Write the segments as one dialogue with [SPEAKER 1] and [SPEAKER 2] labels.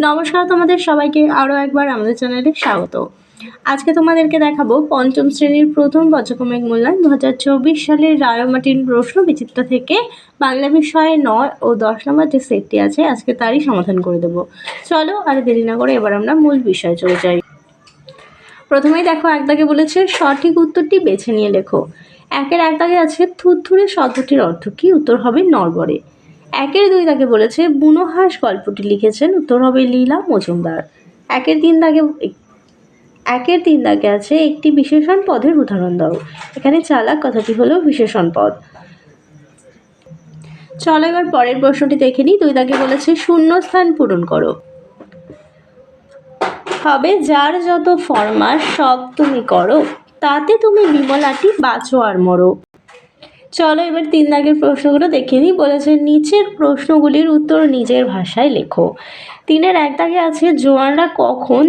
[SPEAKER 1] নমস্কার, তোমাদের সবাইকে আরও একবার আমাদের চ্যানেলে স্বাগত। আজকে তোমাদেরকে দেখাবো পঞ্চম শ্রেণীর প্রথম পর্যায়ক্রমিক মূল্যায়ন 2024 সালের রায়মার্টিন প্রশ্ন বিচিত্রা থেকে বাংলা বিষয়ে 9 ও 10 নম্বর যে সেটটি আছে আজকে তারই সমাধান করে দেবো। চলো আর দেরি না করে এবার আমরা মূল বিষয়ে চলে যাই। প্রথমেই দেখো, এক দাগে বলেছে সঠিক উত্তরটি বেছে নিয়ে লেখো। একের এক দাগে আছে থুরথুরে শব্দটির অর্থ কি? উত্তর হবে নড়বড়ে। একের দুই দাগে বলেছে বুনো হাঁস গল্পটি লিখেছেন, উত্তর হবে লীলা মজুমদার। একের তিন দাগে আছে একটি বিশেষণ পদের উদাহরণ দাও। এখানে চালাক কথাটি হলো বিশেষণ পদ। চলো এবার পরের প্রশ্নটি দেখে নিই। দুই দাগে বলেছে শূন্যস্থান পূরণ করো। হবে যার যত ফরমাস সব তুমি করো, তাতে তুমি বিমলাটি বাঁচো আর মরো। চলো এবার তিন দাগের প্রশ্নগুলো দেখে নিই। বলেছে নিচের প্রশ্নগুলির উত্তর নিজের ভাষায় লেখো। তিনের এক দাগে আছে জোয়ানরা কখন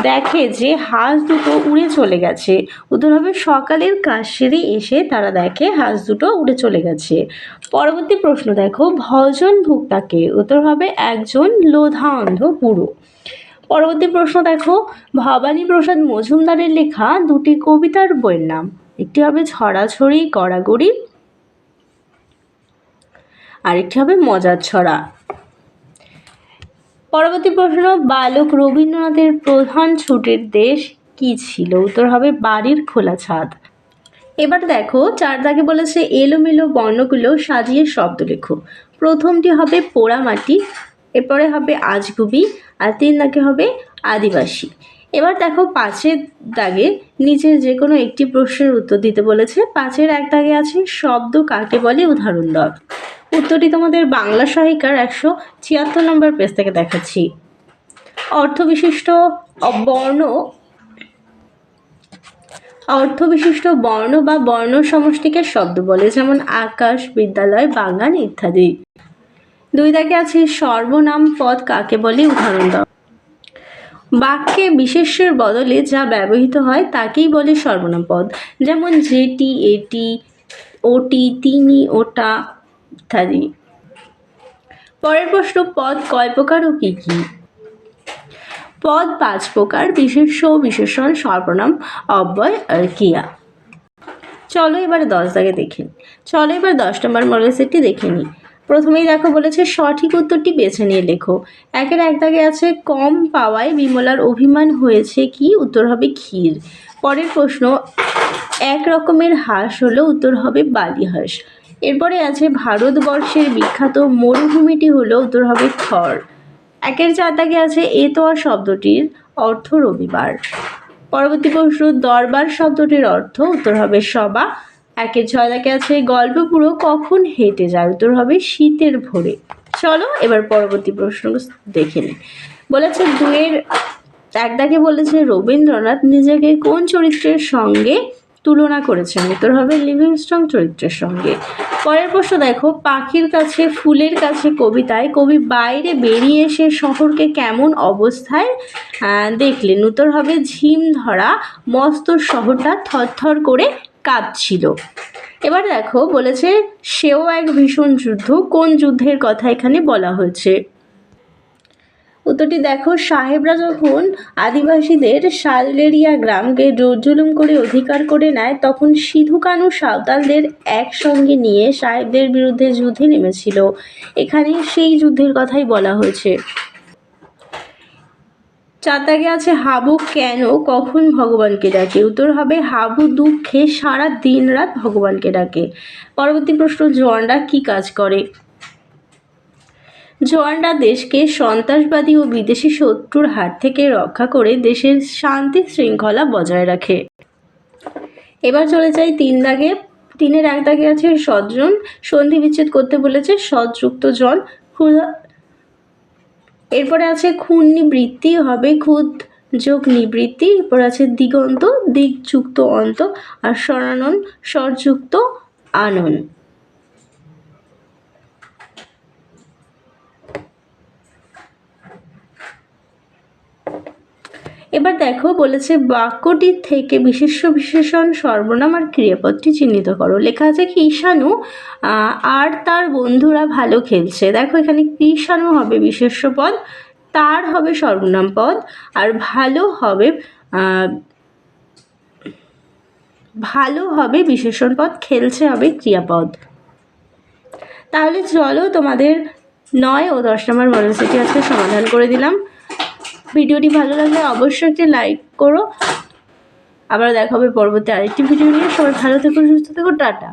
[SPEAKER 1] দেখে যে হাঁস দুটো উড়ে চলে গেছে। উত্তর হবে সকালের কাজ সেরে এসে তারা দেখে হাঁস দুটো উড়ে চলে গেছে। পরবর্তী প্রশ্ন দেখো, ভজন ভুক্তাকে। উত্তর হবে একজন লোধা অন্ধ বুড়ো। পরবর্তী প্রশ্ন দেখো, ভবানী প্রসাদ মজুমদারের লেখা দুটি কবিতার বইয়ের নাম। একটি হবে ছড়াছড়ি গড়াগড়ি, আরেকটি হবে মজার ছড়া। পরবর্তী প্রশ্ন, বালক রবীন্দ্রনাথের প্রধান ছুটির দেশ কি ছিল? উত্তর হবে বাড়ির খোলা ছাদ। এবার দেখো, চার দাগে বলেছে এলোমেলো বর্ণগুলো সাজিয়ে শব্দ লেখো। প্রথমটি হবে পোড়ামাটি, এরপরে হবে আজগুবি, আর তিন দাগে হবে আদিবাসী। এবার দেখো, পাঁচের দাগে নিচের যে কোনো একটি প্রশ্নের উত্তর দিতে বলেছে। পাঁচের এক দাগে আছে শব্দ কাকে বলে, উদাহরণ দাও। উত্তরটি তোমাদের বাংলা সহায়িকার 176 নম্বর পেজ থেকে দেখাচ্ছি। অর্থবিশিষ্ট বর্ণ বা বর্ণ সমষ্টিকে শব্দ বলে, যেমন আকাশ, বিদ্যালয়, বাগান ইত্যাদি। দুই দাগে আছে সর্বনাম পদ কাকে বলে, উদাহরণ দাও। বাক্যে বিশেষ্যের বদলে যা ব্যবহৃত হয় তাকেই বলে সর্বনাম পদ, যেমন যেটি, এটি, ওটি, তিনি, ওটা ইত্যাদি। পরের প্রশ্ন, পদ কয় প্রকার ও কি কি? পদ 5 প্রকার: বিশেষ্য, বিশেষণ, সর্বনাম, অব্যয় আর ক্রিয়া। চলো এবার 10 দাগে দেখি। চলো এবার 10 নম্বর মডেল সেটটি দেখে নিই। প্রথমেই দেখো বলেছে সঠিক উত্তরটি বেছে নিয়ে লেখো। একের এক দাগে আছে কম পাওয়ায় বিমলার অভিমান হয়েছে কি? উত্তর হবে ক্ষীর। পরের প্রশ্ন, এক রকমের হাঁস হলো, উত্তর হবে বালি হাঁস। এরপরে আছে ভারতবর্ষের বিখ্যাত মরুভূমিটি হলো, উত্তর হবে থর। একের 4 দাগে আছে এতোয়া শব্দটির অর্থ রবিবার। পরবর্তী প্রশ্ন, দরবার শব্দটির অর্থ, উত্তর হবে সভা। একের 6 দাগে আছে গল্প পুরো কখন হেঁটে যায়, উত্তর হবে শীতের ভোরে। চলো এবার পরবর্তী প্রশ্ন দেখে নিই। বলেছে দুয়ের এক দাগে বলেছে রবীন্দ্রনাথ নিজেকে কোন চরিত্রের সঙ্গে তুলনা করেছেন, উত্তর হবে লিভিংস্টন চরিত্রের সঙ্গে। পরের প্রশ্ন দেখো, পাখির কাছে ফুলের কাছে কবিতায় কবি বাইরে বেরিয়ে এসে শহরকে কেমন অবস্থায় দেখলেন, উত্তর হবে ঝিম ধরা মস্ত শহরটা থরথর করে কাঁপছিল। এবার দেখো বলেছে সেও এক ভীষণ যুদ্ধ, কোন যুদ্ধের কথা এখানে বলা হয়েছে? উত্তরটি দেখো, সাহেবরা যখন আদিবাসীদের সাললেরিয়া গ্রামকে জোর-জুলুম করে অধিকার করে নেয়, তখন সিধু কানু সাঁওতালদের একসঙ্গে নিয়ে সাহেবদের বিরুদ্ধে যুদ্ধে নেমেছিল। এখানে সেই যুদ্ধের কথাই বলা হয়েছে। 4 দাগে আছে হাবু কেন কখন ভগবানকে ডাকে, উত্তর হবে হাবু দুঃখে সারা দিন রাত ভগবানকে ডাকে। পরবর্তী প্রশ্ন, জওয়ানরা কি কাজ করে? জওয়ানরা দেশকে সন্ত্রাসবাদী ও বিদেশি শত্রুর হাত থেকে রক্ষা করে দেশের শান্তি শৃঙ্খলা বজায় রাখে। এবার চলে যাই 3 দাগে। 3-এর 1 দাগে আছে সজ্জন সন্ধি বিচ্ছেদ করতে বলেছে, সযুক্ত জন। এরপরে আছে খুন নিবৃত্তি, হবে খুদ যোগ নিবৃত্তি। এরপর আছে দিগন্ত, দিকযুক্ত অন্ত, আর স্বরানন, স্বরযুক্ত আনন। এবার দেখো বলেছে বাক্যটির থেকে বিশেষ্য, বিশেষণ, সর্বনাম আর ক্রিয়াপদটি চিহ্নিত করো। লেখা আছে কৃষাণু আর তার বন্ধুরা ভালো খেলছে। দেখো এখানে কৃষাণু হবে বিশেষ্য পদ, কার হবে সর্বনাম পদ, আর ভালো হবে বিশেষণ পদ, খেলছে হবে ক্রিয়াপদ। তাহলে চলো তোমাদের 9 ও 10 নম্বর মডেল সেটটি আজকে সমাধান করে দিলাম। ভিডিওটি ভালো লাগলে অবশ্যই একটি লাইক করো। আবার দেখা হবে পরবর্তী আরেকটি ভিডিও নিয়ে। সবাই ভালো থেকো, সুস্থ থেকো, টাটা।